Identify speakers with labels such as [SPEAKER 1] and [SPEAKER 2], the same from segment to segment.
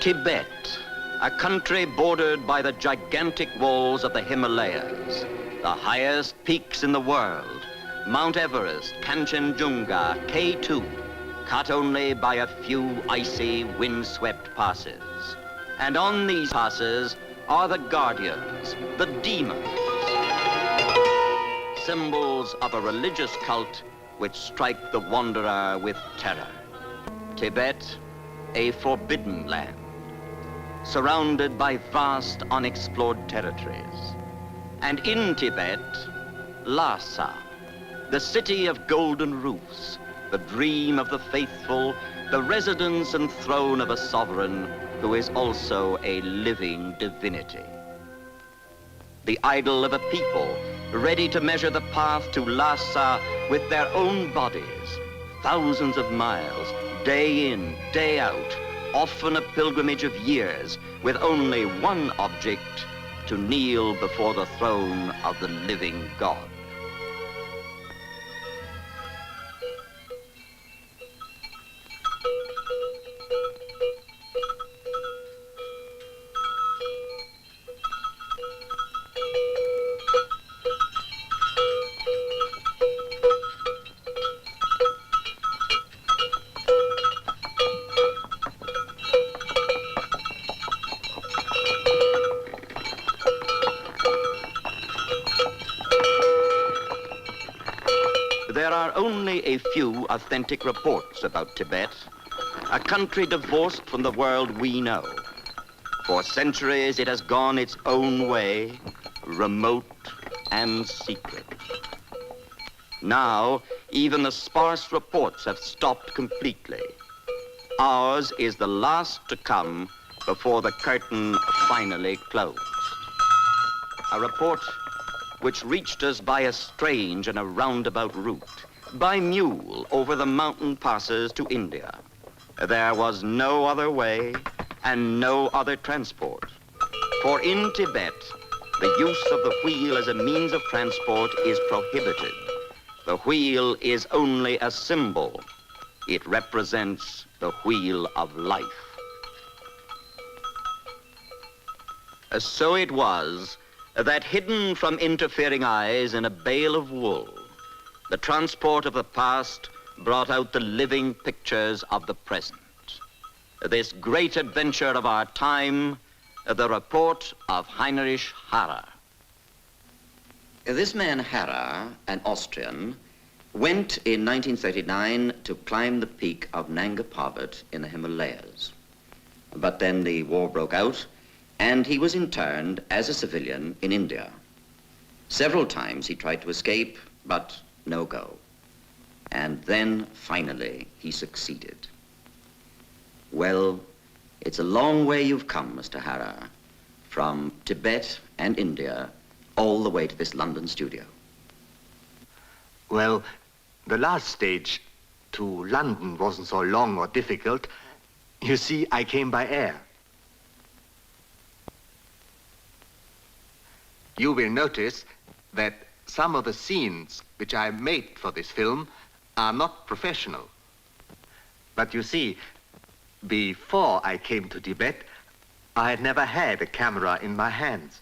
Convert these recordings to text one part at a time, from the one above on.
[SPEAKER 1] Tibet, a country bordered by the gigantic walls of the Himalayas, the highest peaks in the world, Mount Everest, Kanchenjunga, K2, cut only by a few icy, windswept passes. And on these passes are the guardians, the demons, symbols of a religious cult which strike the wanderer with terror. Tibet, a forbidden land, surrounded by vast unexplored territories. And in Tibet, Lhasa, the city of golden roofs, the dream of the faithful, the residence and throne of a sovereign who is also a living divinity. The idol of a people ready to measure the path to Lhasa with their own bodies, thousands of miles, day in, day out, often a pilgrimage of years, with only one object, to kneel before the throne of the living God. There are only a few authentic reports about Tibet, a country divorced from the world we know. For centuries it has gone its own way, remote and secret. Now, even the sparse reports have stopped completely. Ours is the last to come before the curtain finally closed. A report which reached us by a strange and a roundabout route, by mule over the mountain passes to India. There was no other way and no other transport. For in Tibet, the use of the wheel as a means of transport is prohibited. The wheel is only a symbol. It represents the wheel of life. So it was that hidden from interfering eyes in a bale of wool, the transport of the past brought out the living pictures of the present. This great adventure of our time, the report of Heinrich Harrer. This man Harrer, an Austrian, went in 1939 to climb the peak of Nanga Parbat in the Himalayas. But then the war broke out, and he was interned as a civilian in India. Several times he tried to escape, but no go. And then, finally, he succeeded. Well, it's a long way you've come, Mr. Harrer, from Tibet and India all the way to this London studio.
[SPEAKER 2] Well, the last stage to London wasn't so long or difficult. You see, I came by air. You will notice that some of the scenes which I made for this film are not professional. But you see, before I came to Tibet, I had never had a camera in my hands.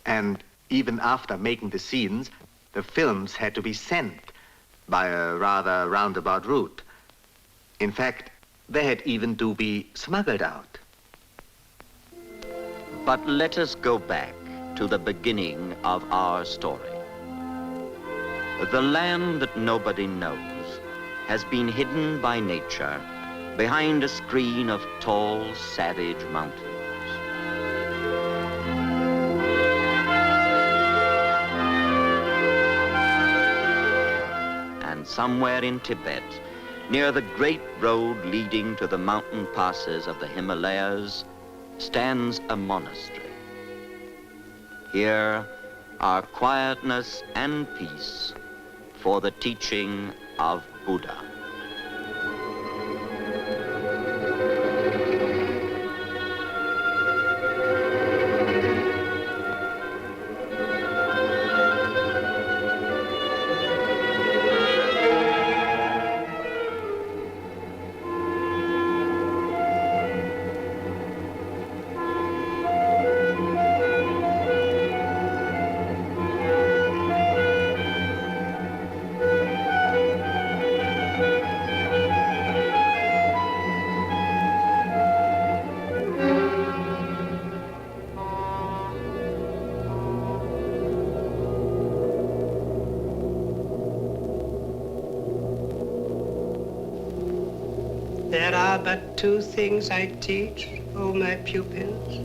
[SPEAKER 2] And even after making the scenes, the films had to be sent by a rather roundabout route. In fact, they had even to be smuggled out.
[SPEAKER 1] But let us go back to the beginning of our story. The land that nobody knows has been hidden by nature behind a screen of tall, savage mountains. And somewhere in Tibet, near the great road leading to the mountain passes of the Himalayas, stands a monastery. Here are quietness and peace for the teaching of Buddha.
[SPEAKER 3] There are but two things I teach, O my pupils,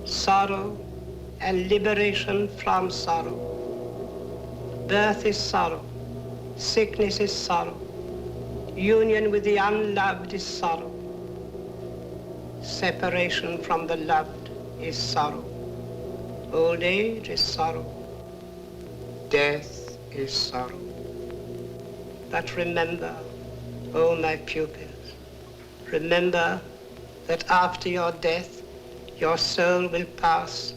[SPEAKER 3] sorrow and liberation from sorrow. Birth is sorrow, sickness is sorrow, union with the unloved is sorrow, separation from the loved is sorrow, old age is sorrow, death is sorrow. But remember, O my pupils, remember that after your death, your soul will pass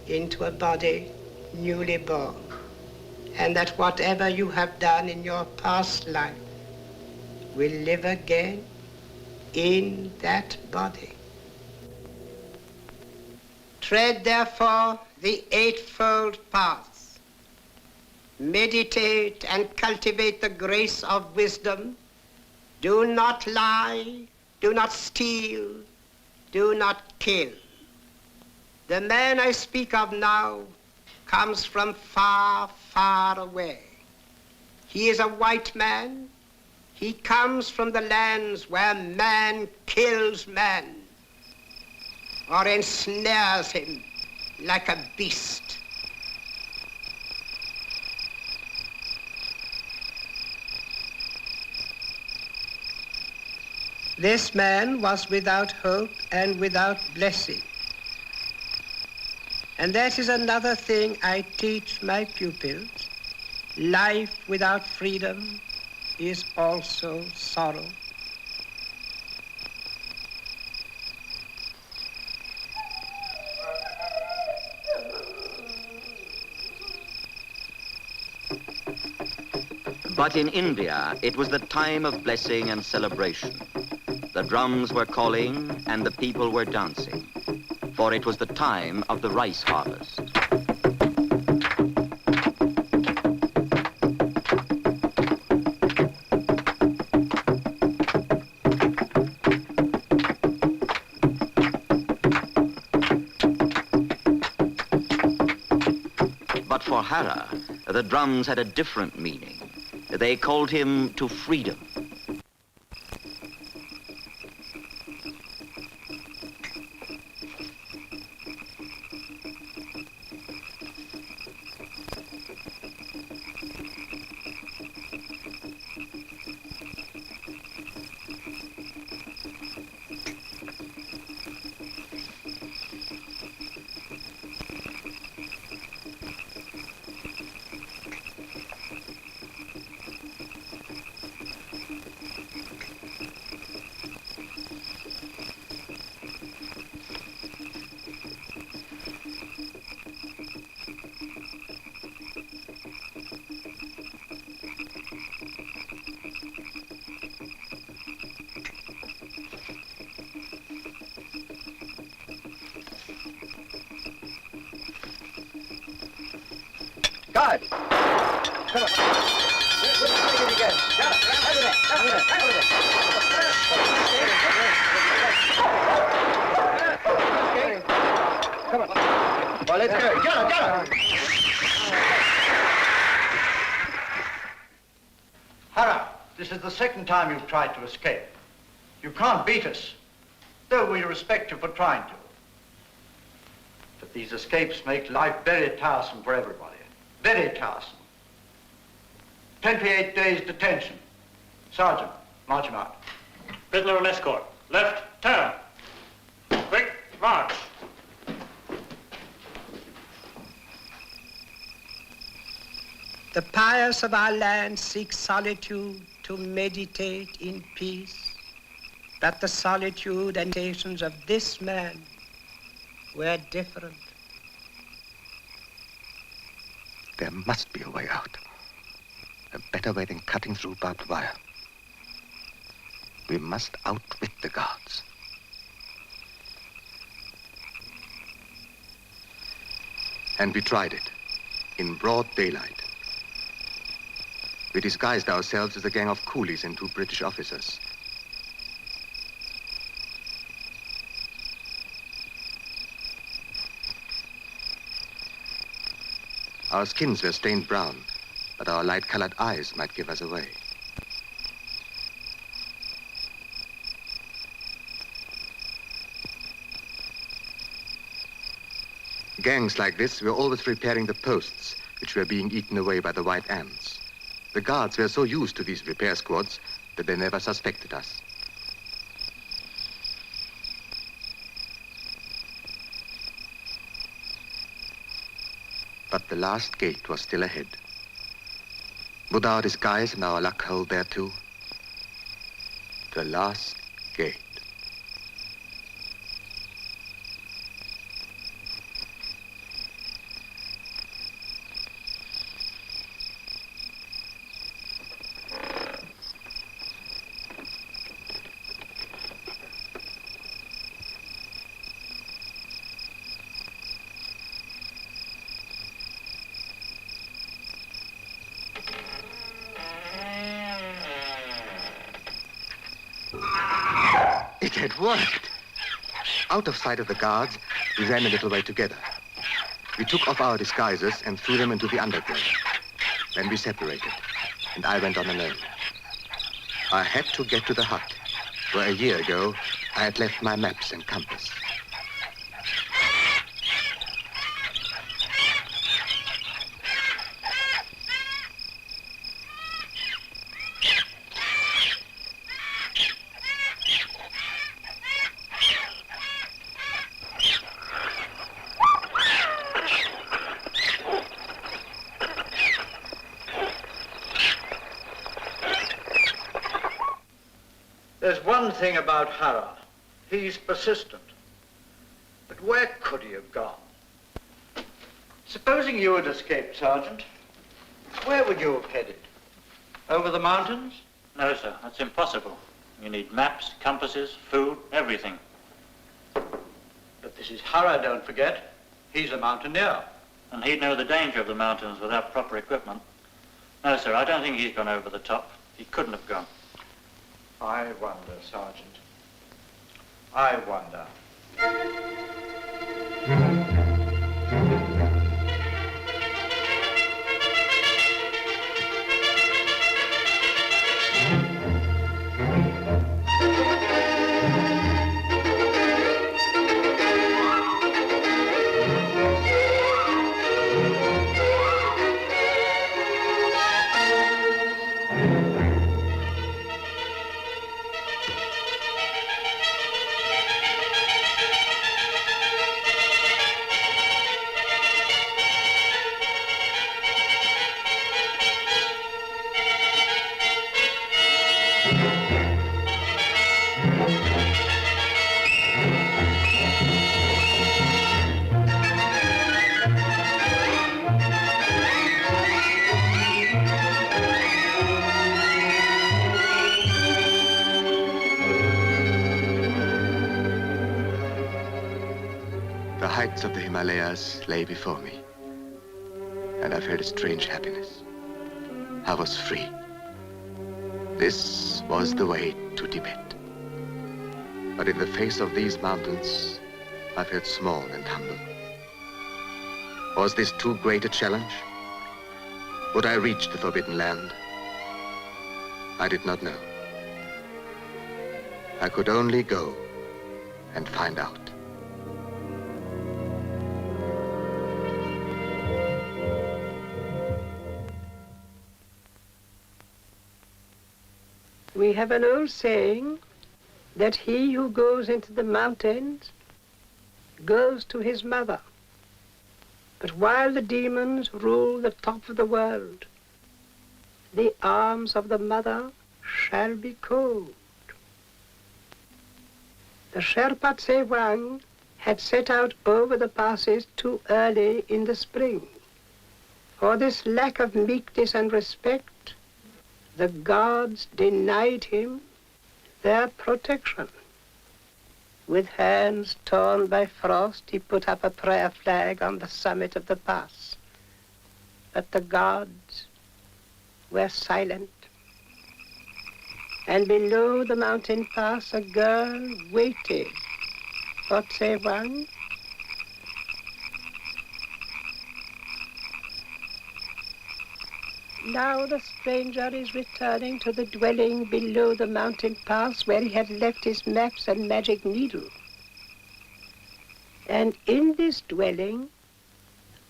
[SPEAKER 3] into a body newly born, and that whatever you have done in your past life will live again in that body. Tread therefore the eightfold paths. Meditate and cultivate the grace of wisdom. Do not lie, do not steal, do not kill. The man I speak of now comes from far, far away. He is a white man. He comes from the lands where man kills man or ensnares him like a beast. This man was without hope and without blessing. And that is another thing I teach my pupils. Life without freedom is also sorrow.
[SPEAKER 1] But in India, it was the time of blessing and celebration. The drums were calling and the people were dancing, for it was the time of the rice harvest. But for Harrer, the drums had a different meaning. They called him to freedom.
[SPEAKER 2] Guards! Come on. Let's take it again. Over there. Come on. Well, let's go. Get up.
[SPEAKER 4] Harrer, this is the second time you've tried to escape. You can't beat us, though we respect you for trying to. But these escapes make life very tiresome for everybody. Very tiresome. 28 days detention. Sergeant, march him out.
[SPEAKER 5] Prisoner on escort. Left, turn. Quick, march.
[SPEAKER 3] The pious of our land seek solitude to meditate in peace, but the solitude and meditations of this man were different.
[SPEAKER 2] There must be a way out. A better way than cutting through barbed wire. We must outwit the guards. And we tried it, in broad daylight. We disguised ourselves as a gang of coolies and two British officers. Our skins were stained brown, but our light-colored eyes might give us away. Gangs like this were always repairing the posts, which were being eaten away by the white ants. The guards were so used to these repair squads that they never suspected us. But the last gate was still ahead. Would our disguise and our luck hold there too? The last gate. It had worked. Out of sight of the guards, we ran a little way together. We took off our disguises and threw them into the undergrowth. Then we separated, and I went on alone. I had to get to the hut, where a year ago I had left my maps and compass.
[SPEAKER 4] There's one thing about Harrer. He's persistent. But where could he have gone? Supposing you had escaped, Sergeant, where would you have headed? Over the mountains?
[SPEAKER 5] No, sir, that's impossible. You need maps, compasses, food, everything.
[SPEAKER 4] But this is Harrer, don't forget. He's a mountaineer.
[SPEAKER 5] And he'd know the danger of the mountains without proper equipment. No, sir, I don't think he's gone over the top. He couldn't have gone.
[SPEAKER 4] I wonder, Sergeant. I wonder.
[SPEAKER 2] The heights of the Himalayas lay before me, and I felt a strange happiness. I was free. This was the way to Tibet. But in the face of these mountains, I felt small and humble. Was this too great a challenge? Would I reach the forbidden land? I did not know. I could only go and find out.
[SPEAKER 3] We have an old saying that he who goes into the mountains goes to his mother. But while the demons rule the top of the world, the arms of the mother shall be cold. The Sherpa Tsewang had set out over the passes too early in the spring. For this lack of meekness and respect, the gods denied him their protection. With hands torn by frost, he put up a prayer flag on the summit of the pass. But the gods were silent. And below the mountain pass, a girl waited for Tsewang. Now the stranger is returning to the dwelling below the mountain pass where he had left his maps and magic needle. And in this dwelling,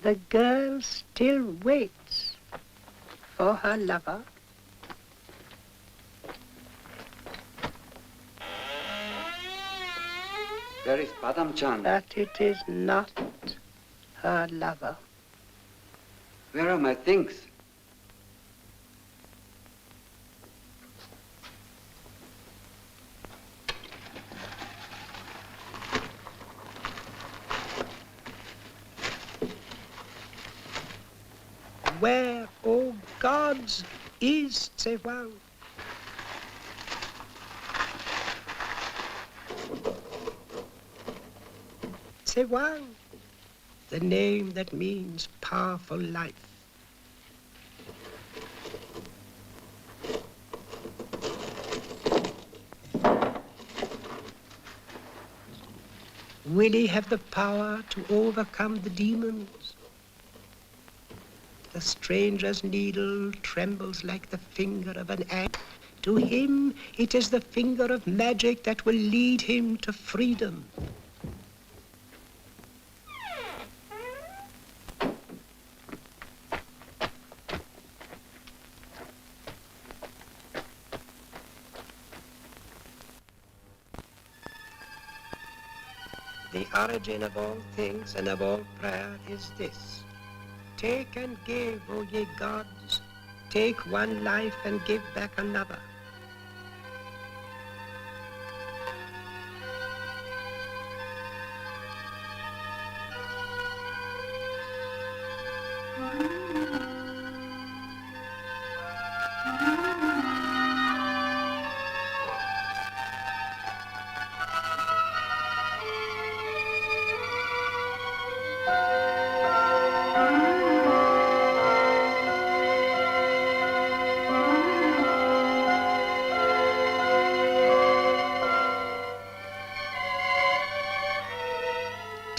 [SPEAKER 3] The girl still waits for her lover.
[SPEAKER 6] Where is Padam Chand?
[SPEAKER 3] But it is not her lover.
[SPEAKER 6] Where are my things?
[SPEAKER 3] Where, O gods, is Tsewang? Tsewang, the name that means powerful life. Will he have the power to overcome the demons? The stranger's needle trembles like the finger of an axe. To him, it is the finger of magic that will lead him to freedom. The origin of all things and of all prayer is this. Take and give, O ye gods. Take one life and give back another.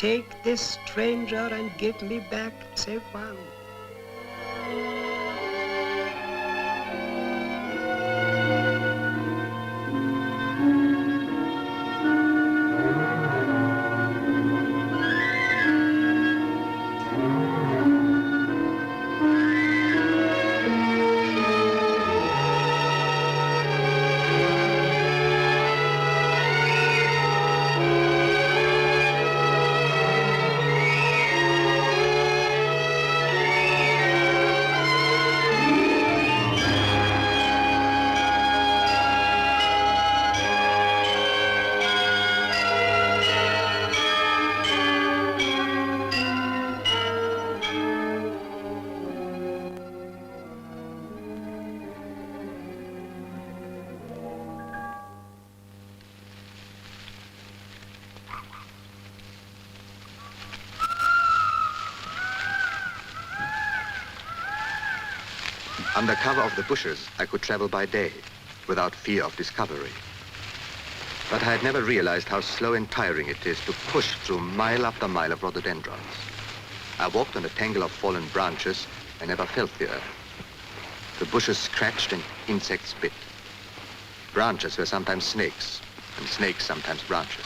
[SPEAKER 3] Take this stranger and give me back Tsewang.
[SPEAKER 2] Under cover of the bushes, I could travel by day without fear of discovery. But I had never realized how slow and tiring it is to push through mile after mile of rhododendrons. I walked on a tangle of fallen branches and never felt the earth. The bushes scratched and insects bit. Branches were sometimes snakes, and snakes sometimes branches.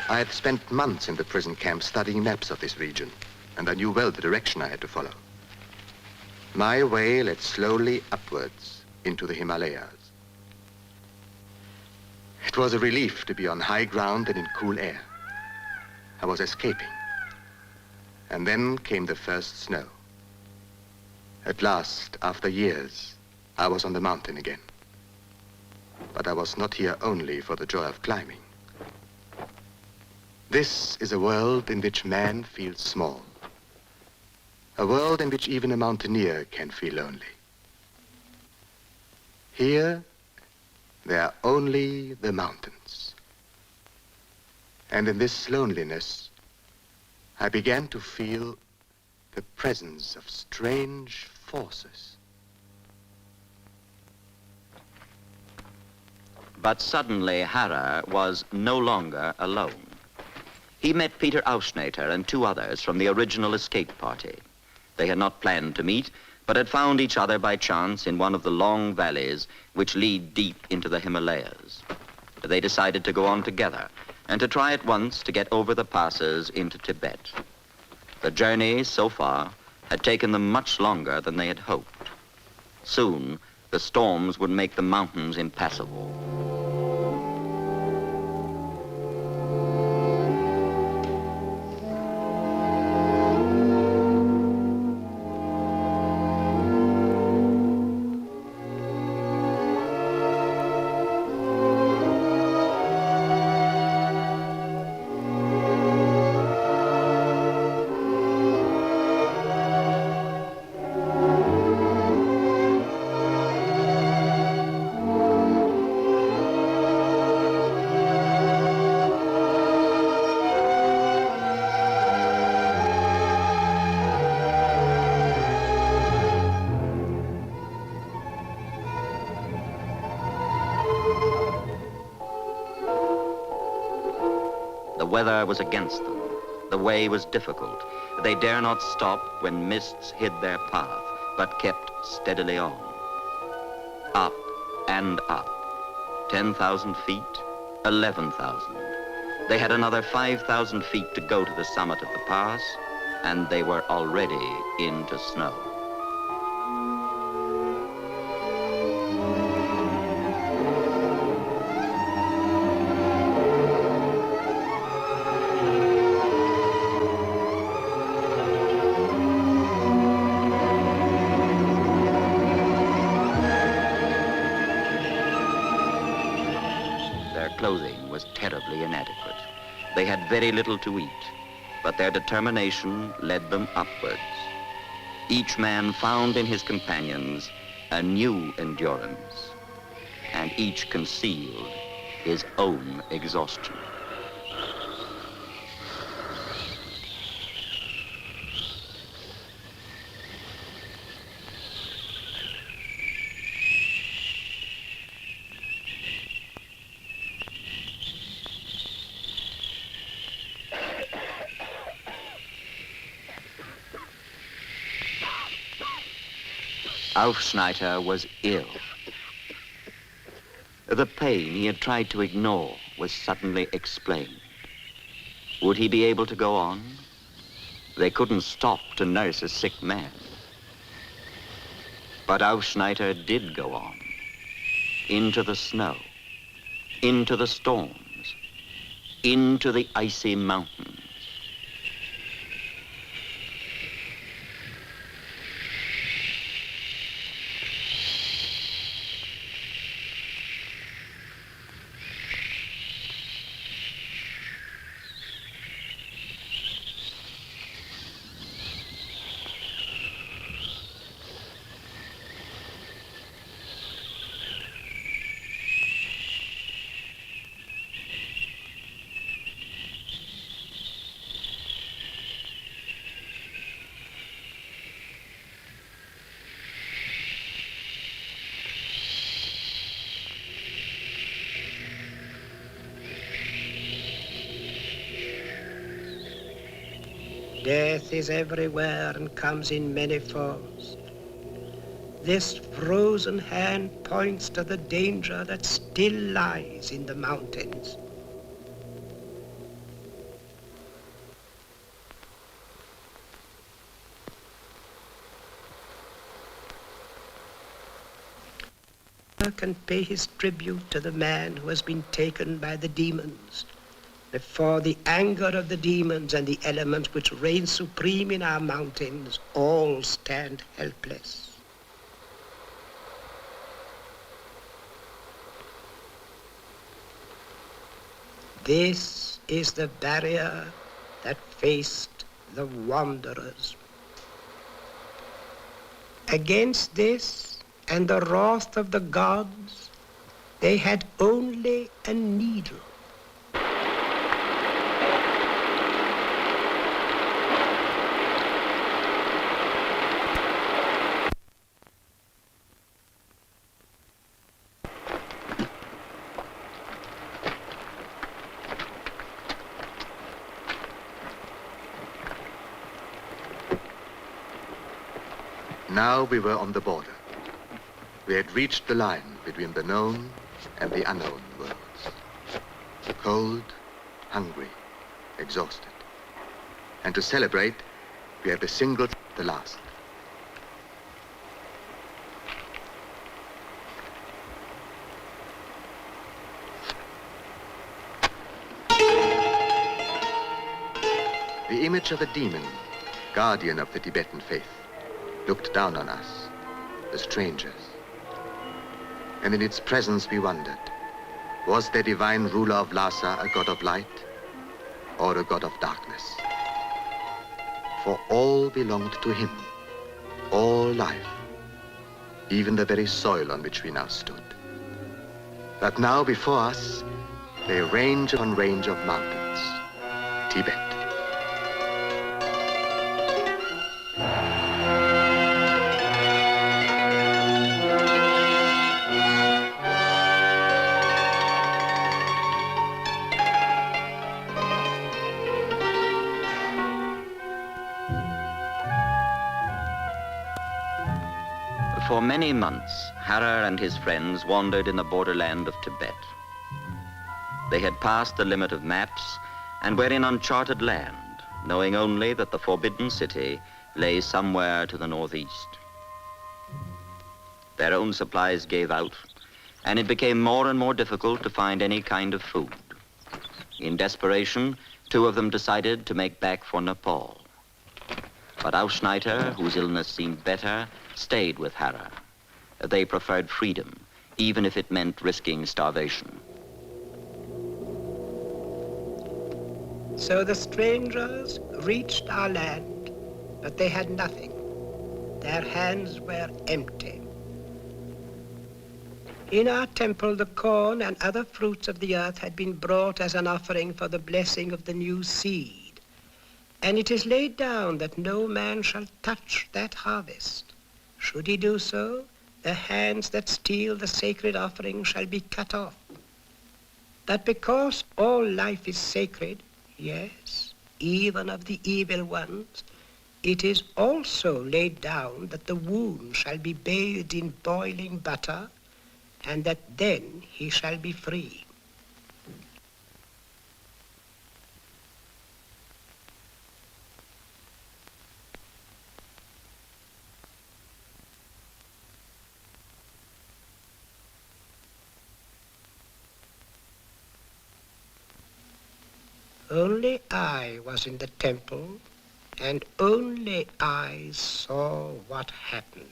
[SPEAKER 2] I had spent months in the prison camp studying maps of this region, and I knew well the direction I had to follow. My way led slowly upwards into the Himalayas. It was a relief to be on high ground and in cool air. I was escaping. And then came the first snow. At last, after years, I was on the mountain again. But I was not here only for the joy of climbing. This is a world in which man feels small. A world in which even a mountaineer can feel lonely. Here, there are only the mountains. And in this loneliness, I began to feel the presence of strange forces.
[SPEAKER 1] But suddenly Harrer was no longer alone. He met Peter Hans Nieter and two others from the original escape party. They had not planned to meet, but had found each other by chance in one of the long valleys which lead deep into the Himalayas. they decided to go on together and to try at once to get over the passes into Tibet. The journey so far had taken them much longer than they had hoped. Soon, the storms would make the mountains impassable. The weather was against them. The way was difficult. They dare not stop when mists hid their path, but kept steadily on. Up and up. 10,000 feet, 11,000. They had another 5,000 feet to go to the summit of the pass, and they were already into snow. Clothing was terribly inadequate. They had very little to eat, but their determination led them upwards. Each man found in his companions a new endurance, and each concealed his own exhaustion. Hans Nieter was ill. The pain he had tried to ignore was suddenly explained. Would he be able to go on? They couldn't stop to nurse a sick man. But Hans Nieter did go on, into the snow, into the storms, into the icy mountains.
[SPEAKER 3] Death is everywhere and comes in many forms. This frozen hand points to the danger that still lies in the mountains. Can pay his tribute to the man who has been taken by the demons. Before the anger of the demons and the elements which reign supreme in our mountains, all stand helpless. This is the barrier that faced the wanderers. Against this and the wrath of the gods, they had only a needle.
[SPEAKER 2] Now we were on the border. We had reached the line between the known and the unknown worlds. Cold, hungry, exhausted. And to celebrate, we have the single, the last. The image of a demon, guardian of the Tibetan faith, looked down on us, the strangers. And in its presence we wondered, was the divine ruler of Lhasa a god of light or a god of darkness? For all belonged to him, all life, even the very soil on which we now stood. But now before us lay range upon range of mountains, Tibet.
[SPEAKER 1] For many months, Harrer and his friends wandered in the borderland of Tibet. They had passed the limit of maps and were in uncharted land, knowing only that the forbidden city lay somewhere to the northeast. Their own supplies gave out, and it became more and more difficult to find any kind of food. In desperation, two of them decided to make back for Nepal. But Hans Nieter, whose illness seemed better, stayed with Harrer. They preferred freedom, even if it meant risking starvation.
[SPEAKER 3] So the strangers reached our land, but they had nothing. Their hands were empty. In our temple, the corn and other fruits of the earth had been brought as an offering for the blessing of the new seed. And it is laid down that no man shall touch that harvest. Should he do so, the hands that steal the sacred offering shall be cut off. That because all life is sacred, yes, even of the evil ones, it is also laid down that the wound shall be bathed in boiling butter, and that then he shall be free. Only I was in the temple, and only I saw what happened.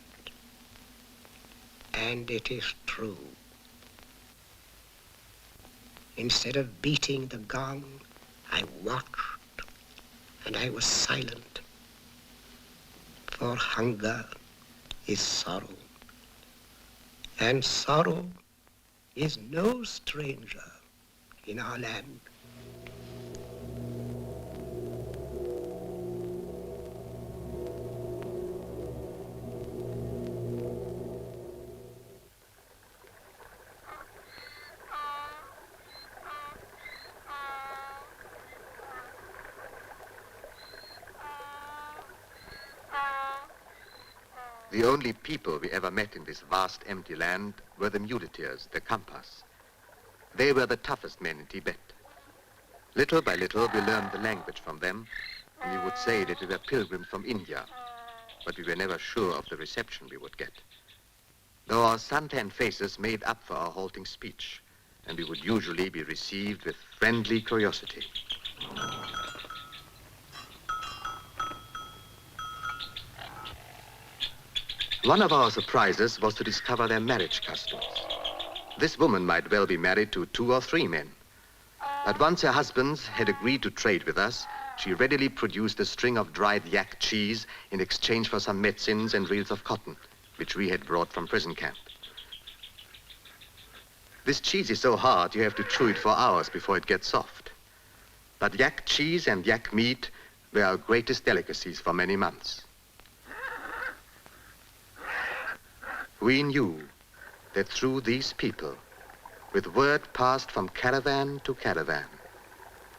[SPEAKER 3] And it is true. Instead of beating the gong, I watched, and I was silent. For hunger is sorrow, and sorrow is no stranger in our land.
[SPEAKER 2] The only people we ever met in this vast empty land were the muleteers, the Kampas. They were the toughest men in Tibet. Little by little we learned the language from them, and we would say that we were pilgrims from India, but we were never sure of the reception we would get. Though our suntanned faces made up for our halting speech, and we would usually be received with friendly curiosity. One of our surprises was to discover their marriage customs. This woman might well be married to 2 or 3 men. But once her husbands had agreed to trade with us, she readily produced a string of dried yak cheese in exchange for some medicines and reels of cotton, which we had brought from prison camp. This cheese is so hard you have to chew it for hours before it gets soft. But yak cheese and yak meat were our greatest delicacies for many months. We knew that through these people, with word passed from caravan to caravan,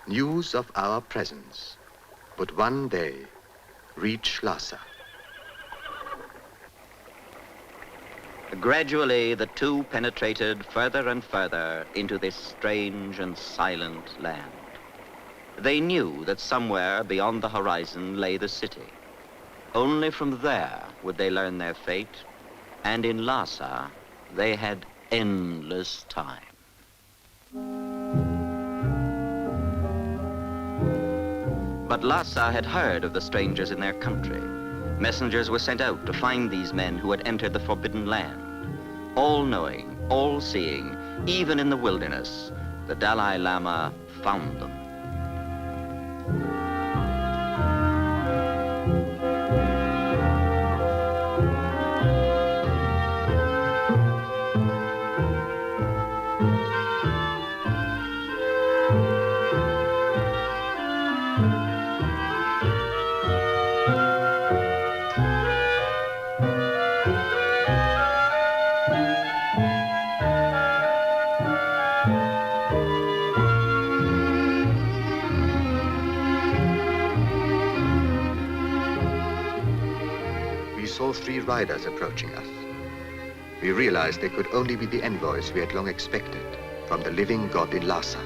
[SPEAKER 2] news of our presence would one day reach Lhasa.
[SPEAKER 1] Gradually, the two penetrated further and further into this strange and silent land. They knew that somewhere beyond the horizon lay the city. Only from there would they learn their fate, and in Lhasa, they had endless time. But Lhasa had heard of the strangers in their country. Messengers were sent out to find these men who had entered the forbidden land. All-knowing, all-seeing, even in the wilderness, the Dalai Lama found them.
[SPEAKER 2] We saw 3 riders approaching us. We realized they could only be the envoys we had long expected from the living god in Lhasa.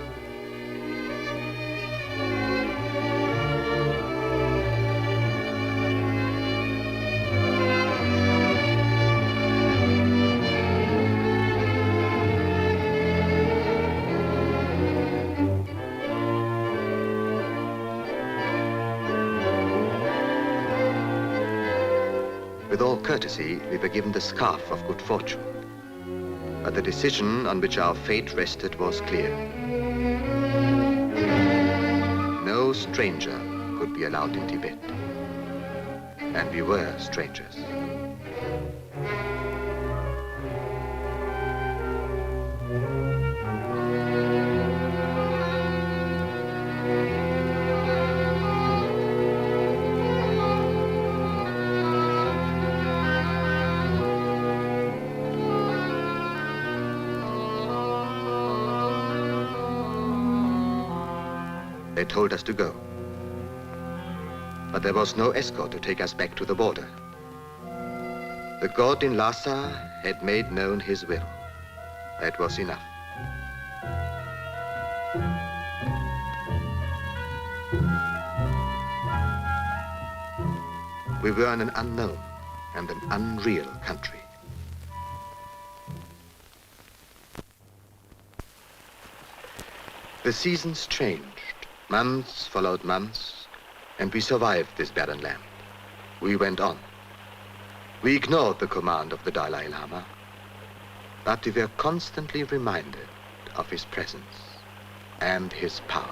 [SPEAKER 2] With all courtesy, we were given the scarf of good fortune. But the decision on which our fate rested was clear. No stranger could be allowed in Tibet. And we were strangers. They told us to go. But there was no escort to take us back to the border. The god in Lhasa had made known his will. That was enough. We were in an unknown and an unreal country. The seasons changed. Months followed months, and we survived this barren land. We went on. We ignored the command of the Dalai Lama, but we were constantly reminded of his presence and his power.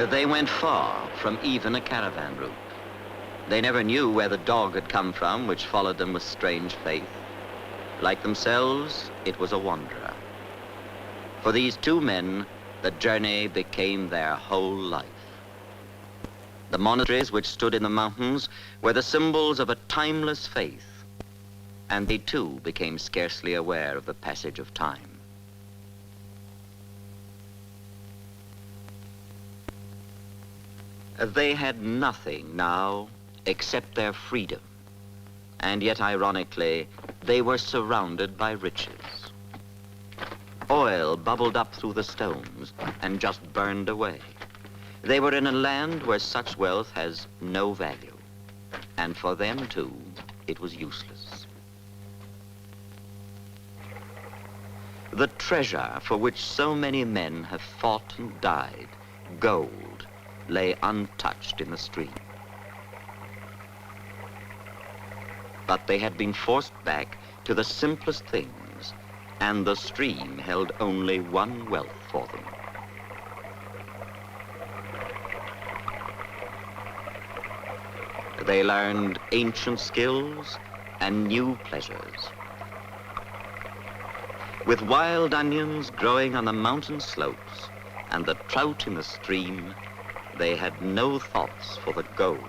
[SPEAKER 1] They went far from even a caravan route. They never knew where the dog had come from, which followed them with strange faith. Like themselves, it was a wanderer. For these 2 men, the journey became their whole life. The monasteries which stood in the mountains were the symbols of a timeless faith, and they too became scarcely aware of the passage of time. They had nothing now except their freedom, and yet ironically, they were surrounded by riches. Oil bubbled up through the stones and just burned away. They were in a land where such wealth has no value, and for them too, it was useless. The treasure for which so many men have fought and died, gold, lay untouched in the stream. But they had been forced back to the simplest things, and the stream held only one wealth for them. They learned ancient skills and new pleasures. With wild onions growing on the mountain slopes and the trout in the stream, they had no thoughts for the gold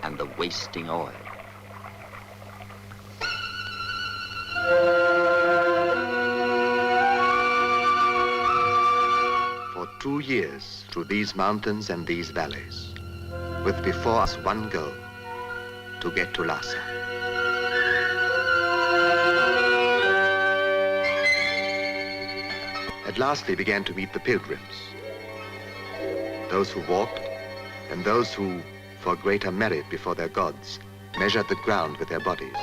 [SPEAKER 1] and the wasting oil.
[SPEAKER 2] For 2 years through these mountains and these valleys, with before us one goal, to get to Lhasa. At last we began to meet the pilgrims, those who walked and those who, for greater merit before their gods, measured the ground with their bodies.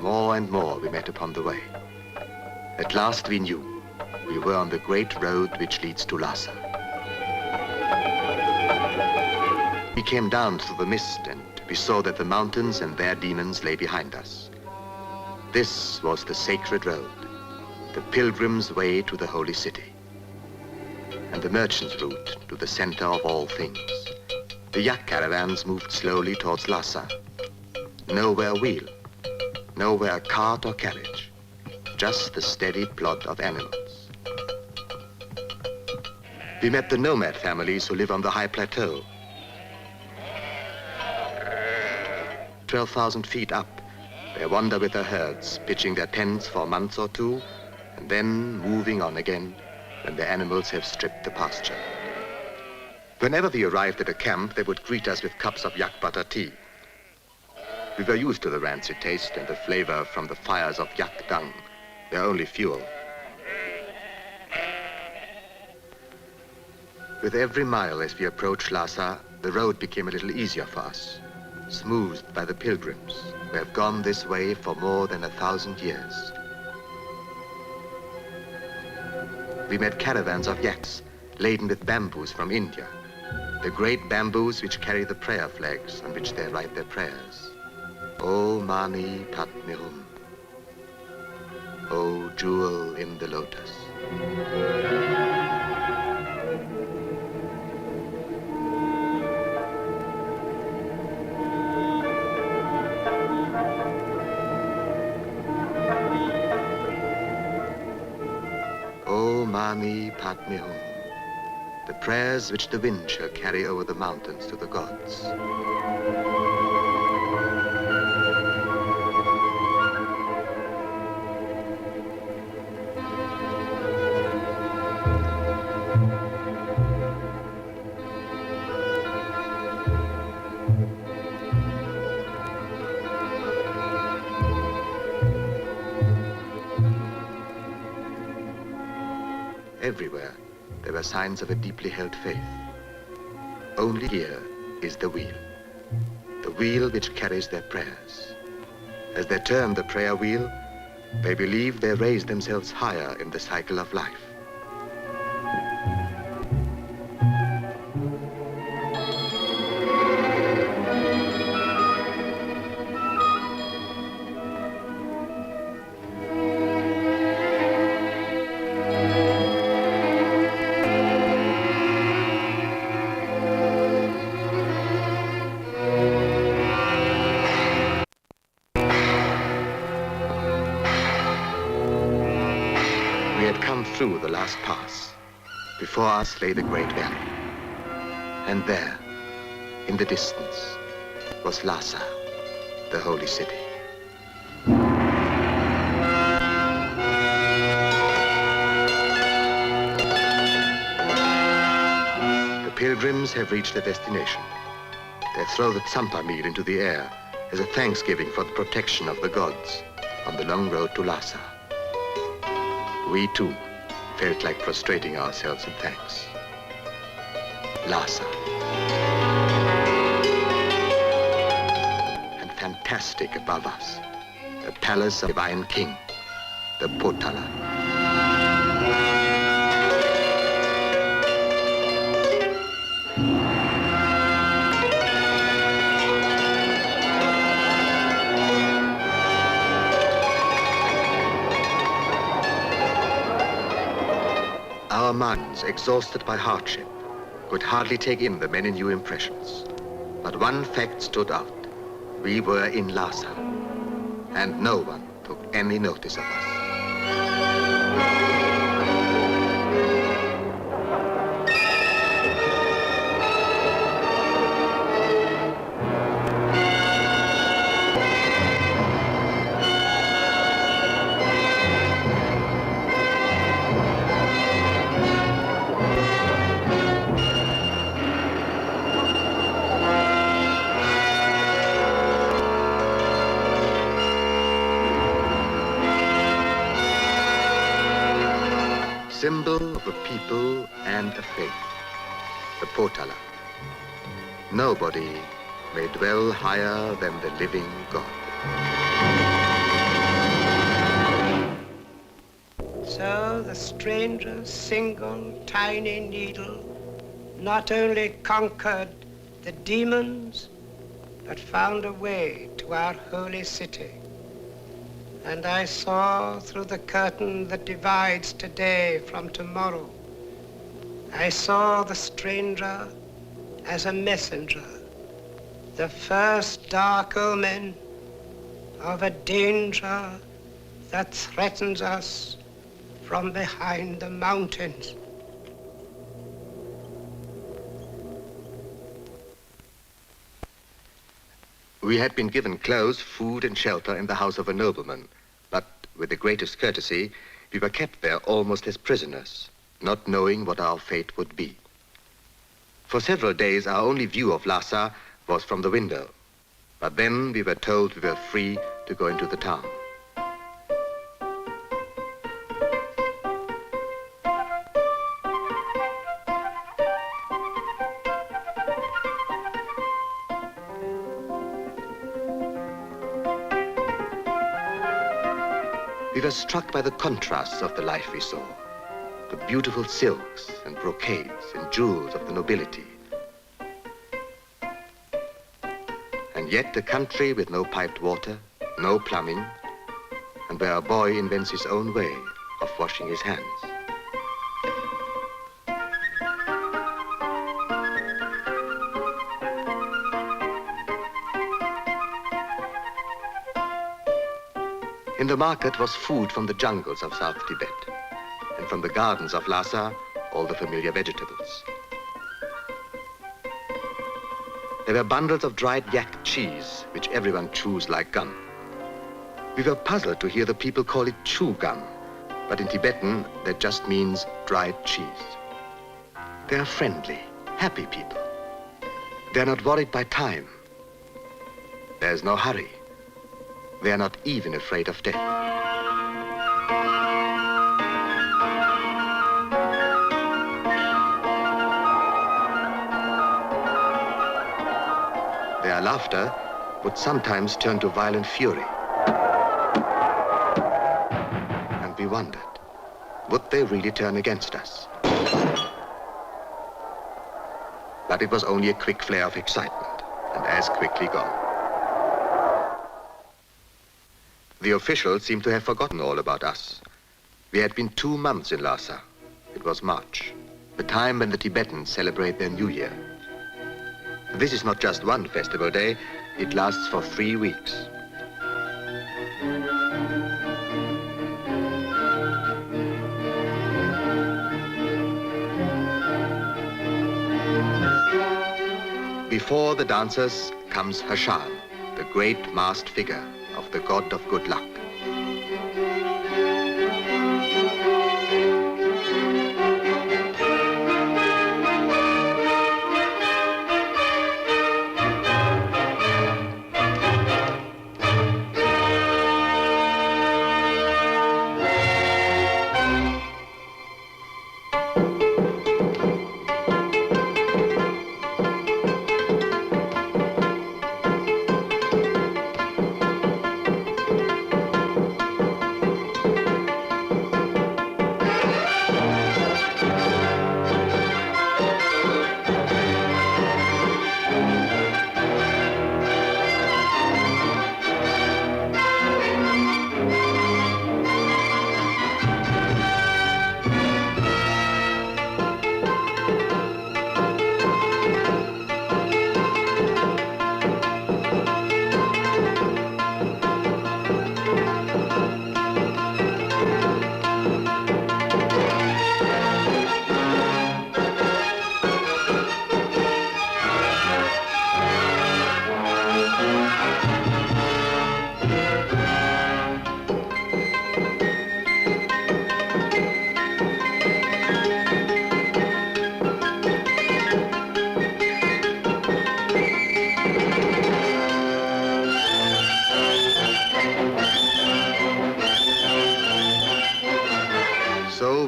[SPEAKER 2] More and more we met upon the way. At last we knew we were on the great road which leads to Lhasa. We came down through the mist and we saw that the mountains and their demons lay behind us. This was the sacred road, the pilgrim's way to the Holy City, and the merchant's route to the center of all things. The yak caravans moved slowly towards Lhasa. Nowhere wheel, nowhere cart or carriage, just the steady plod of animals. We met the nomad families who live on the high plateau. 12,000 feet up, they wander with their herds, pitching their tents for months or two, and then moving on again when their animals have stripped the pasture. Whenever we arrived at a camp, they would greet us with cups of yak butter tea. We were used to the rancid taste and the flavor from the fires of yak dung, their only fuel. With every mile as we approached Lhasa, the road became a little easier for us, smoothed by the pilgrims who have gone this way for more than 1,000 years. We met caravans of yaks laden with bamboos from India, the great bamboos which carry the prayer flags on which they write their prayers. O Mani Padme Hum, O jewel in the lotus. O Mani Padme Hum, the prayers which the wind shall carry over the mountains to the gods. Everywhere, there were signs of a deeply held faith. Only here is the wheel which carries their prayers. As they turn the prayer wheel, they believe they raise themselves higher in the cycle of life. Through the last pass. Before us lay the great valley. And there, in the distance, was Lhasa, the holy city. pilgrims have reached their destination. They throw the tsampa meal into the air as a thanksgiving for the protection of the gods on the long road to Lhasa. We too felt like prostrating ourselves in thanks. Lhasa. And fantastic above us, the palace of the divine king, the Potala. Our minds, exhausted by hardship, could hardly take in the many new impressions. But one fact stood out. We were in Lhasa, and no one took any notice of us. Symbol of a people and a faith, the Potala. Nobody may dwell higher than the living God.
[SPEAKER 3] So the stranger's single tiny needle not only conquered the demons, but found a way to our holy city. And I saw through the curtain that divides today from tomorrow. I saw the stranger as a messenger, the first dark omen of a danger that threatens us from behind the mountains.
[SPEAKER 2] We had been given clothes, food, and shelter in the house of a nobleman, but with the greatest courtesy, we were kept there almost as prisoners, not knowing what our fate would be. For several days, our only view of Lhasa was from the window, but then we were told we were free to go into the town. We were struck by the contrasts of the life we saw, the beautiful silks and brocades and jewels of the nobility. And yet a country with no piped water, no plumbing, and where a boy invents his own way of washing his hands. In the market was food from the jungles of South Tibet, and from the gardens of Lhasa, all the familiar vegetables. There were bundles of dried yak cheese, which everyone chews like gum. We were puzzled to hear the people call it chew gum, but in Tibetan, that just means dried cheese. They are friendly, happy people. They are not worried by time. There's no hurry. They are not even afraid of death. Their laughter would sometimes turn to violent fury. And we wondered, would they really turn against us? But it was only a quick flare of excitement, and as quickly gone. The officials seemed to have forgotten all about us. We had been 2 months in Lhasa. It was March, the time when the Tibetans celebrate their New Year. This is not just one festival day, it lasts for 3 weeks. Before the dancers comes Hashan, the great masked figure of the god of good luck.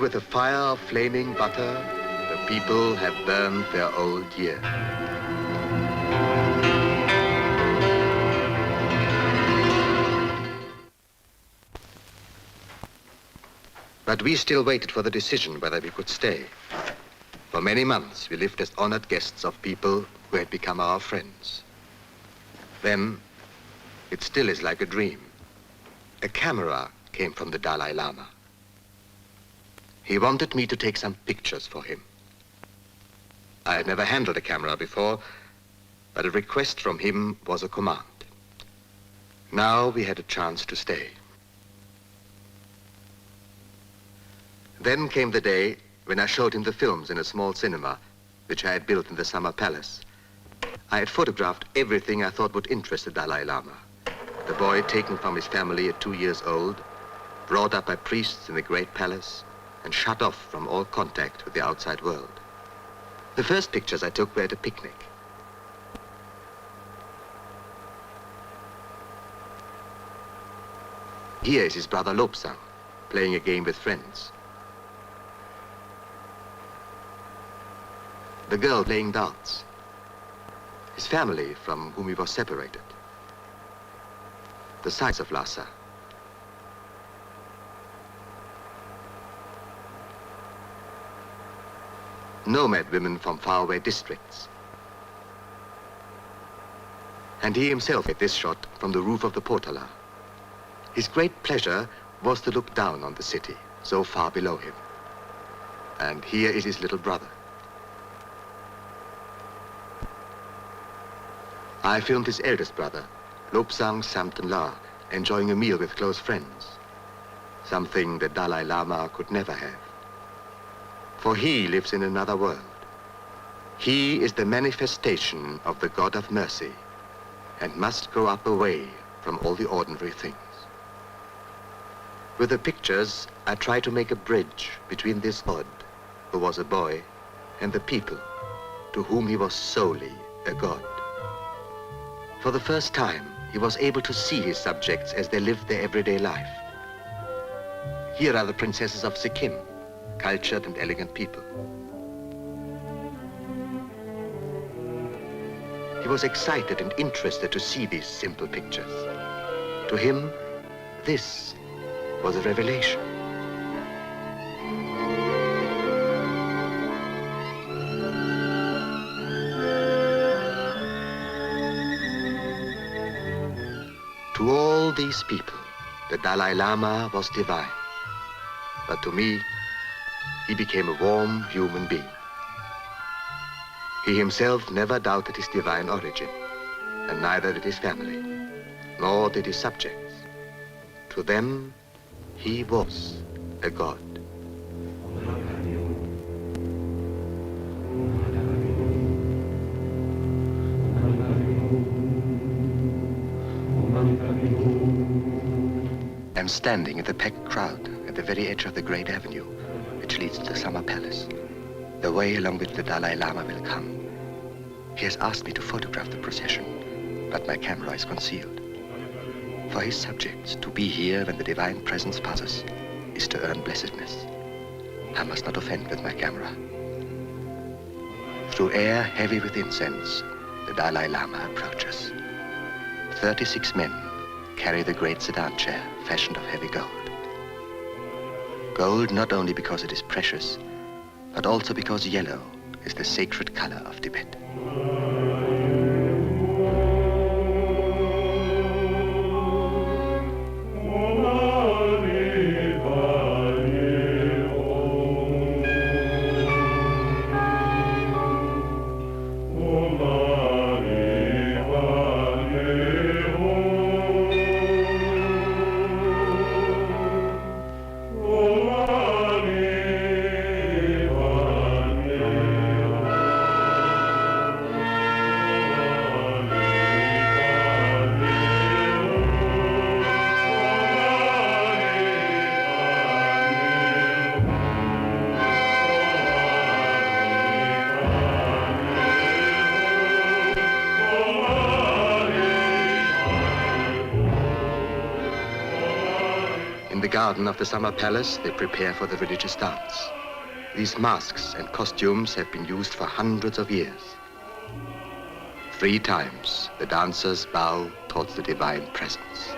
[SPEAKER 2] with a fire of flaming butter, the people have burned their old year. But we still waited for the decision whether we could stay. For many months, we lived as honored guests of people who had become our friends. Then, it still is like a dream. A camera came from the Dalai Lama. He wanted me to take some pictures for him. I had never handled a camera before, but a request from him was a command. Now we had a chance to stay. Then came the day when I showed him the films in a small cinema, which I had built in the summer palace. I had photographed everything I thought would interest the Dalai Lama. The boy taken from his family at 2 years old, brought up by priests in the great palace, and shut off from all contact with the outside world. The first pictures I took were at a picnic. Here is his brother Lobsang, playing a game with friends. The girl playing darts. His family from whom he was separated. The sights of Lhasa. Nomad women from faraway districts. And he himself made this shot from the roof of the Potala. His great pleasure was to look down on the city, so far below him. And here is his little brother. I filmed his eldest brother, Lobsang Samten La, enjoying a meal with close friends. Something the Dalai Lama could never have. For he lives in another world. He is the manifestation of the God of mercy and must grow up away from all the ordinary things. With the pictures, I try to make a bridge between this God, who was a boy, and the people, to whom he was solely a God. For the first time, he was able to see his subjects as they lived their everyday life. Here are the princesses of Sikkim, cultured and elegant people. He was excited and interested to see these simple pictures. To him, this was a revelation. To all these people, the Dalai Lama was divine. But to me, he became a warm human being. He himself never doubted his divine origin, and neither did his family, nor did his subjects. To them, he was a god. I'm standing in the packed crowd at the very edge of the great avenue, which leads to the summer palace, the way along which the Dalai Lama will come. He has asked me to photograph the procession, but my camera is concealed. For his subjects, to be here when the divine presence passes is to earn blessedness. I must not offend with my camera. Through air heavy with incense, the Dalai Lama approaches. 36 men carry the great sedan chair fashioned of heavy gold. Gold not only because it is precious, but also because yellow is the sacred color of Tibet. garden of the summer palace, they prepare for the religious dance. These masks and costumes have been used for hundreds of years. 3 times, the dancers bow towards the divine presence.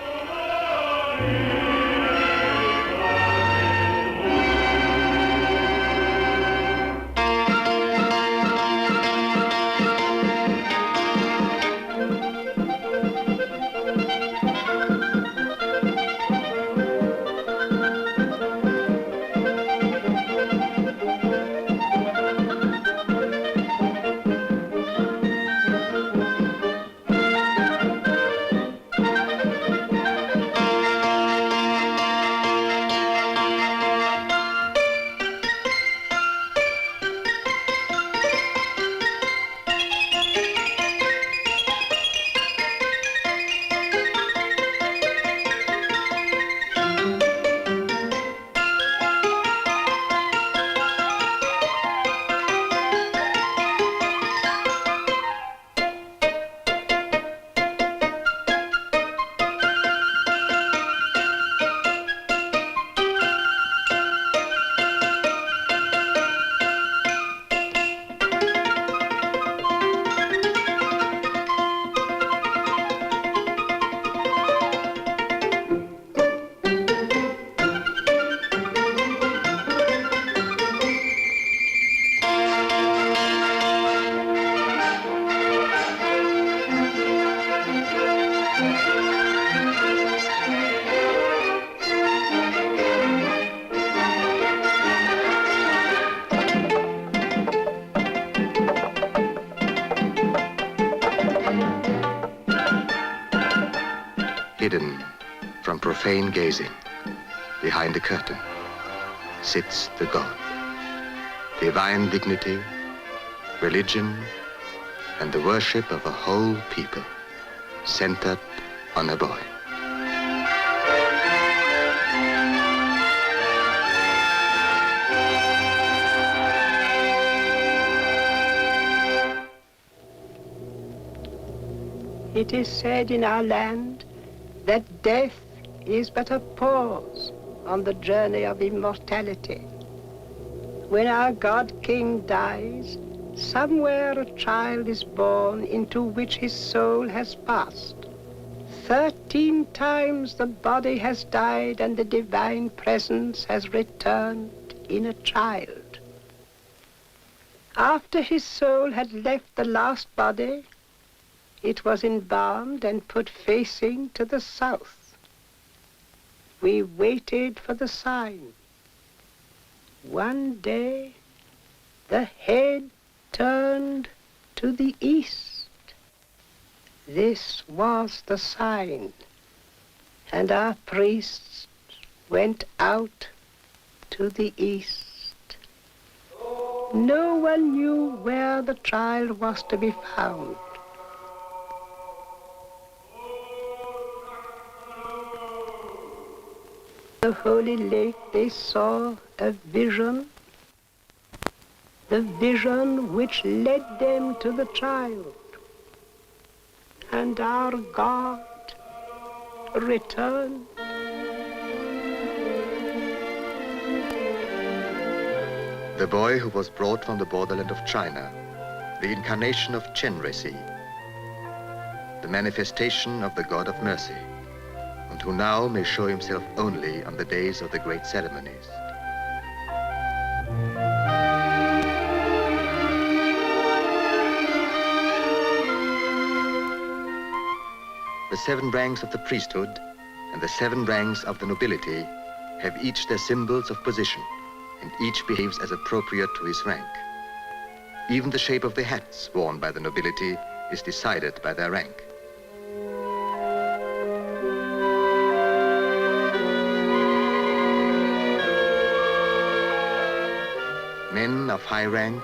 [SPEAKER 2] Hidden from profane gazing, behind the curtain, sits the God. Divine dignity, religion, and the worship of a whole people, centered on a boy.
[SPEAKER 3] It is said in our land that death is but a pause on the journey of immortality. When our God-King dies, somewhere a child is born into which his soul has passed. 13 times the body has died and the divine presence has returned in a child. After his soul had left the last body, it was embalmed and put facing to the south. We waited for the sign. One day, the head turned to the east. This was the sign, and our priests went out to the east. No one knew where the child was to be found. The holy lake, they saw a vision, the vision which led them to the child. And our God returned.
[SPEAKER 2] The boy who was brought from the borderland of China, the incarnation of Chenresi, the manifestation of the God of mercy, and who now may show himself only on the days of the great ceremonies. The 7 ranks of the priesthood and the 7 ranks of the nobility have each their symbols of position, and each behaves as appropriate to his rank. Even the shape of the hats worn by the nobility is decided by their rank. Men of high rank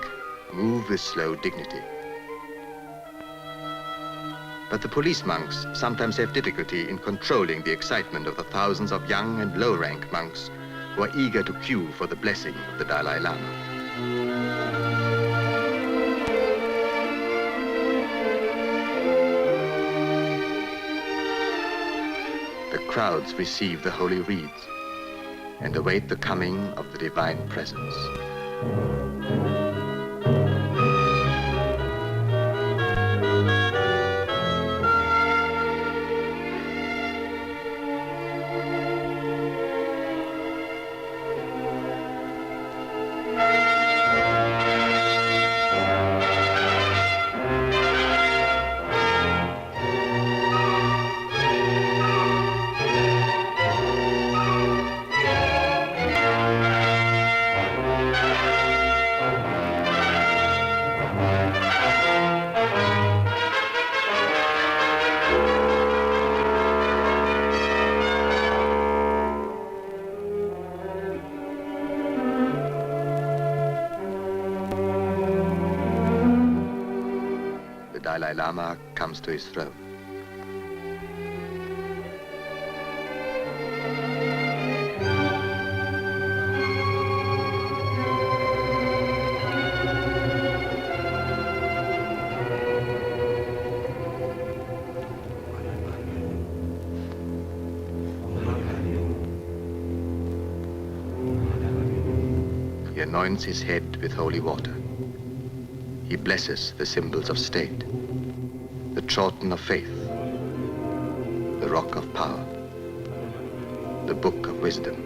[SPEAKER 2] move with slow dignity. But the police monks sometimes have difficulty in controlling the excitement of the thousands of young and low-rank monks who are eager to queue for the blessing of the Dalai Lama. The crowds receive the holy reeds. and await the coming of the divine presence. The Dalai Lama comes to his throne. He anoints his head with holy water. He blesses the symbols of state, the Chorten of faith, the rock of power, the book of wisdom.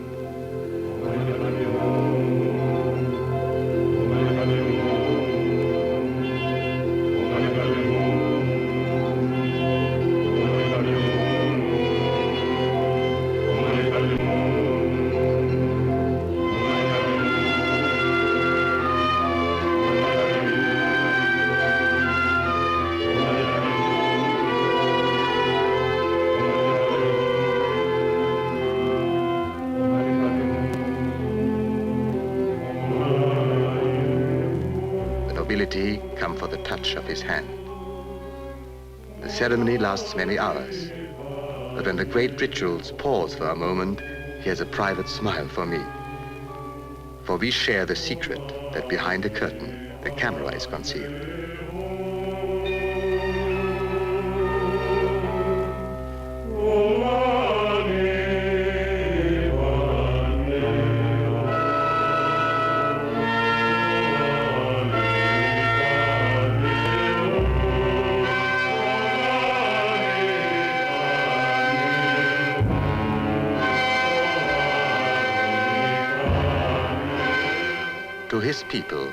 [SPEAKER 2] Come for the touch of his hand. The ceremony lasts many hours, but when the great rituals pause for a moment, he has a private smile for me. For we share the secret that behind the curtain, the camera is concealed. To his people,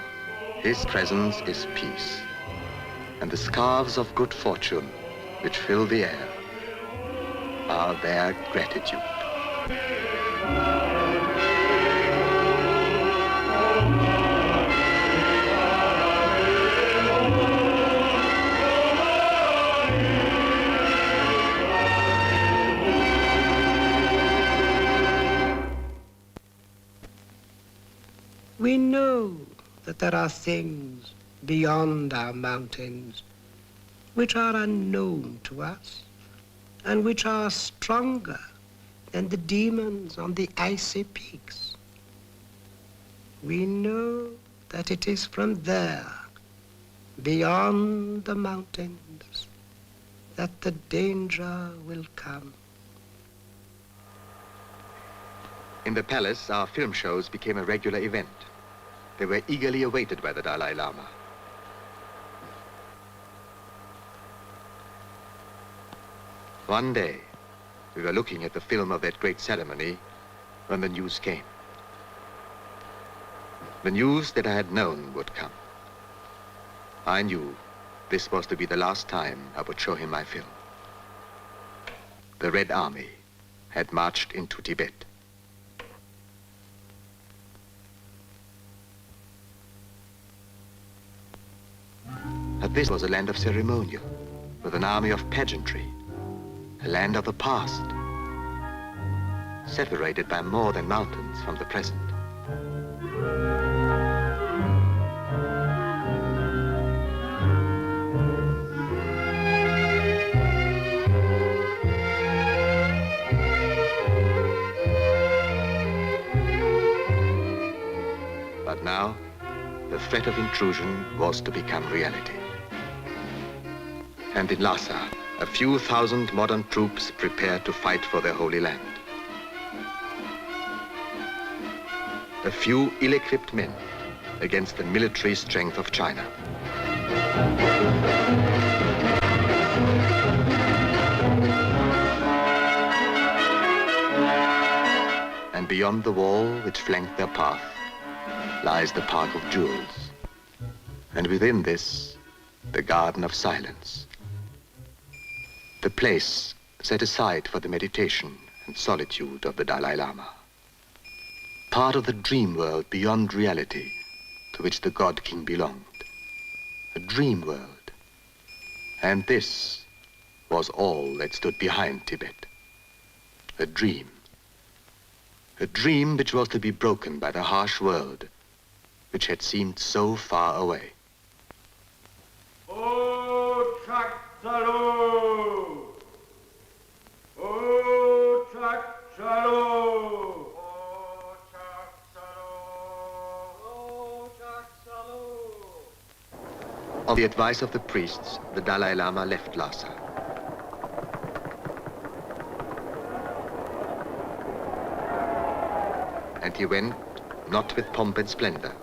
[SPEAKER 2] his presence is peace, and the scarves of good fortune which fill the air are their gratitude.
[SPEAKER 3] We know that there are things beyond our mountains which are unknown to us and which are stronger than the demons on the icy peaks. We know that it is from there, beyond the mountains, that the danger will come.
[SPEAKER 2] In the palace, our film shows became a regular event. They were eagerly awaited by the Dalai Lama. One day, we were looking at the film of that great ceremony when the news came. The news that I had known would come. I knew this was to be the last time I would show him my film. The Red Army had marched into Tibet. But this was a land of ceremonial, with an army of pageantry, a land of the past, separated by more than mountains from the present. But now, the threat of intrusion was to become reality. And in Lhasa, a few thousand modern troops prepared to fight for their holy land. a few ill-equipped men against the military strength of China. And beyond the wall which flanked their path lies the Park of Jewels. And within this, the Garden of Silence. The place set aside for the meditation and solitude of the Dalai Lama. Part of the dream world beyond reality to which the God King belonged. A dream world. And this was all that stood behind Tibet. A dream. A dream which was to be broken by the harsh world which had seemed so far away.
[SPEAKER 7] O Chak Chalo! O Chak Chalo! O Chak Chalo! O Chak Chalo!
[SPEAKER 2] On the advice of the priests, the Dalai Lama left Lhasa. And he went not with pomp and splendor,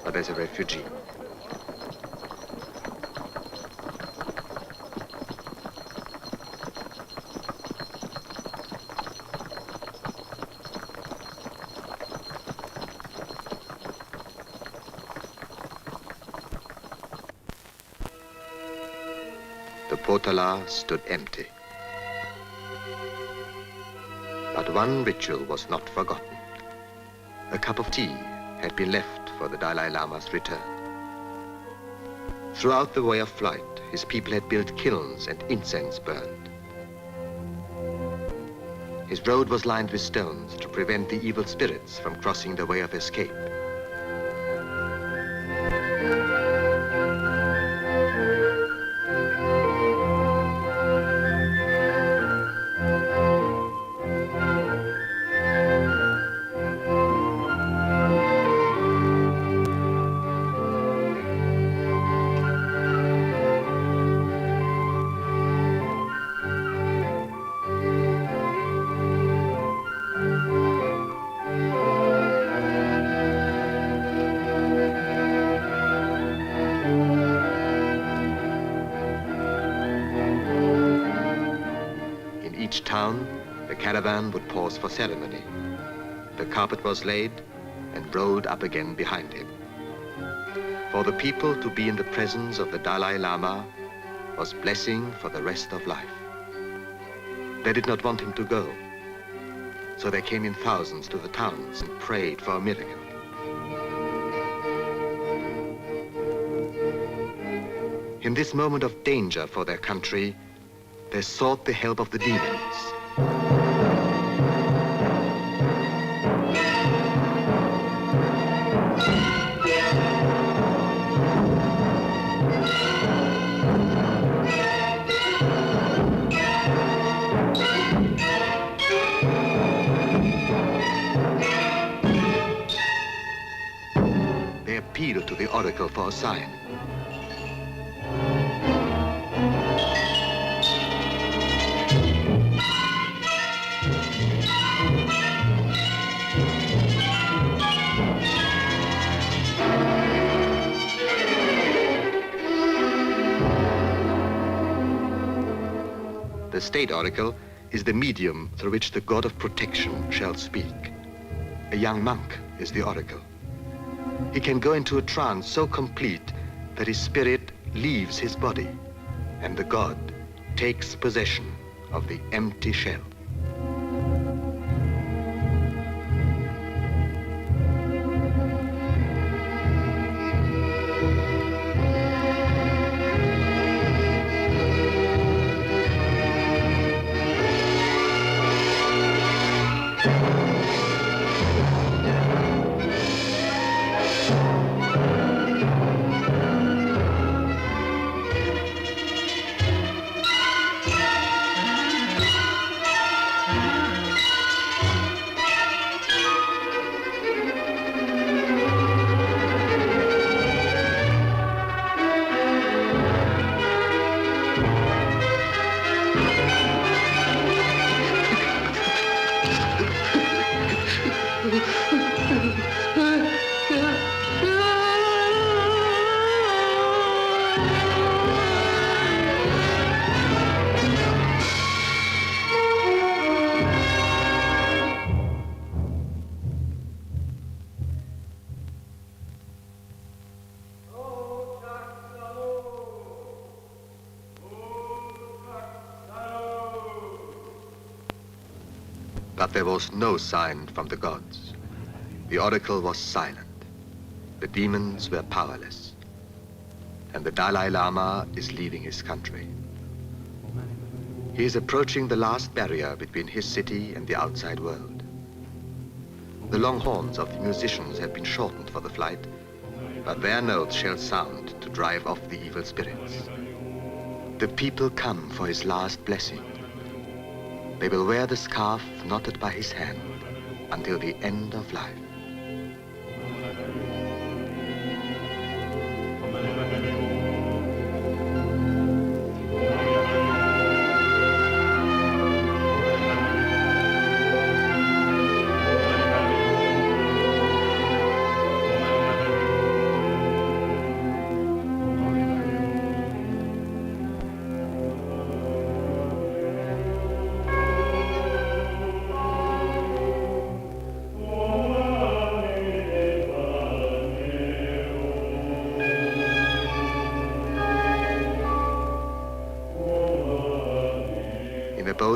[SPEAKER 2] but as a refugee. The potala stood empty. But one ritual was not forgotten. A cup of tea had been left for the Dalai Lama's return. Throughout the way of flight, his people had built kilns and incense burned. His road was lined with stones to prevent the evil spirits from crossing the way of escape. Each town, the caravan would pause for ceremony. The carpet was laid and rolled up again behind him. For the people to be in the presence of the Dalai Lama was blessing for the rest of life. They did not want him to go, so they came in thousands to the towns and prayed for a miracle. In this moment of danger for their country, they sought the help of the demons. They appealed to the oracle for a sign. The state oracle is the medium through which the god of protection shall speak. A young monk is the oracle. He can go into a trance so complete that his spirit leaves his body, and the god takes possession of the empty shell. But there was no sign from the gods. The oracle was silent. The demons were powerless. And the Dalai Lama is leaving his country. He is approaching the last barrier between his city and the outside world. The long horns of the musicians have been shortened for the flight, but their notes shall sound to drive off the evil spirits. The people come for his last blessing. They will wear the scarf knotted by his hand until the end of life.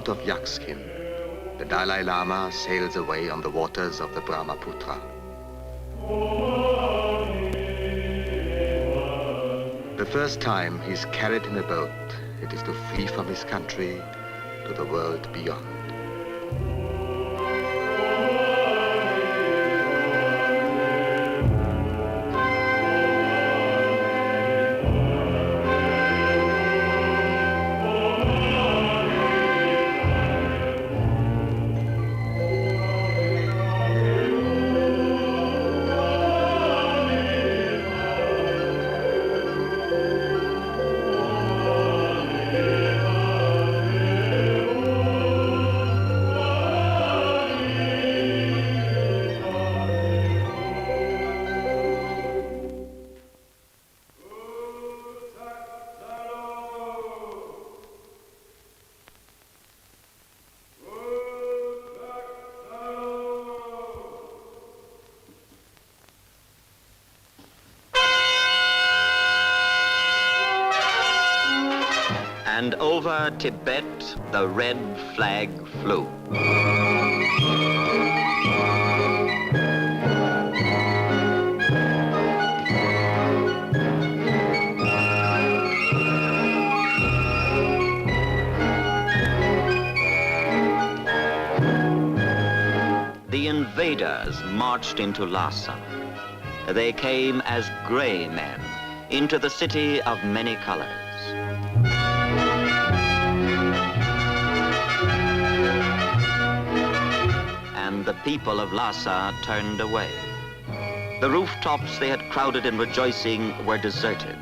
[SPEAKER 2] Of yak skin, the Dalai Lama sails away on the waters of the Brahmaputra. The first time he's carried in a boat, it is to flee from his country to the world beyond.
[SPEAKER 1] And over Tibet, the red flag flew. The invaders marched into Lhasa. They came as gray men into the city of many colors. And the people of Lhasa turned away. The rooftops they had crowded in rejoicing were deserted.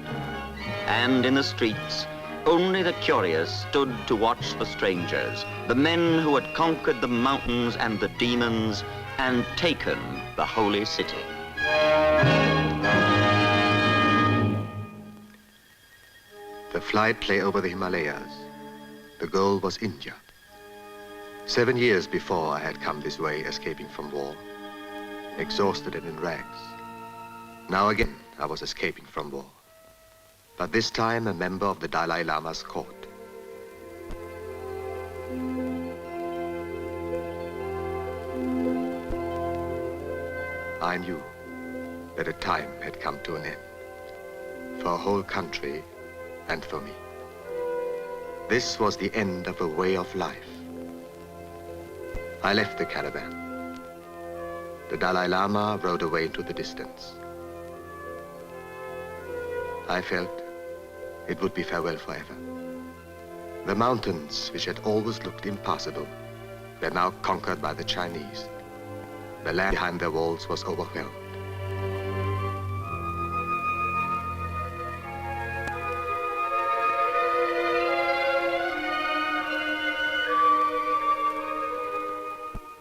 [SPEAKER 1] And in the streets, only the curious stood to watch the strangers, the men who had conquered the mountains and the demons and taken the holy city.
[SPEAKER 2] The flight lay over the Himalayas. The goal was India. 7 years before I had come this way, escaping from war, exhausted and in rags. Now again, I was escaping from war, but this time a member of the Dalai Lama's court. I knew that a time had come to an end, for a whole country and for me. This was the end of a way of life. I left the caravan. The Dalai Lama rode away into the distance. I felt it would be farewell forever. The mountains, which had always looked impassable, were now conquered by the Chinese. The land behind their walls was overwhelmed.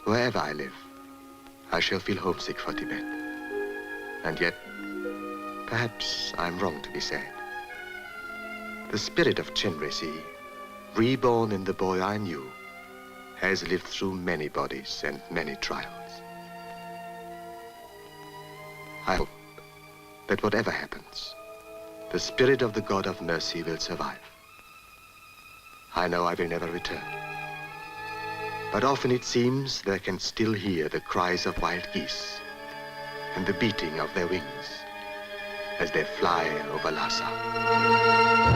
[SPEAKER 2] Wherever I live, I shall feel homesick for Tibet. And yet, perhaps I'm wrong to be sad. The spirit of Chenresi, reborn in the boy I knew, has lived through many bodies and many trials. I hope that whatever happens, the spirit of the God of mercy will survive. I know I will never return, But often it seems that I can still hear the cries of wild geese and the beating of their wings as they fly over Lhasa.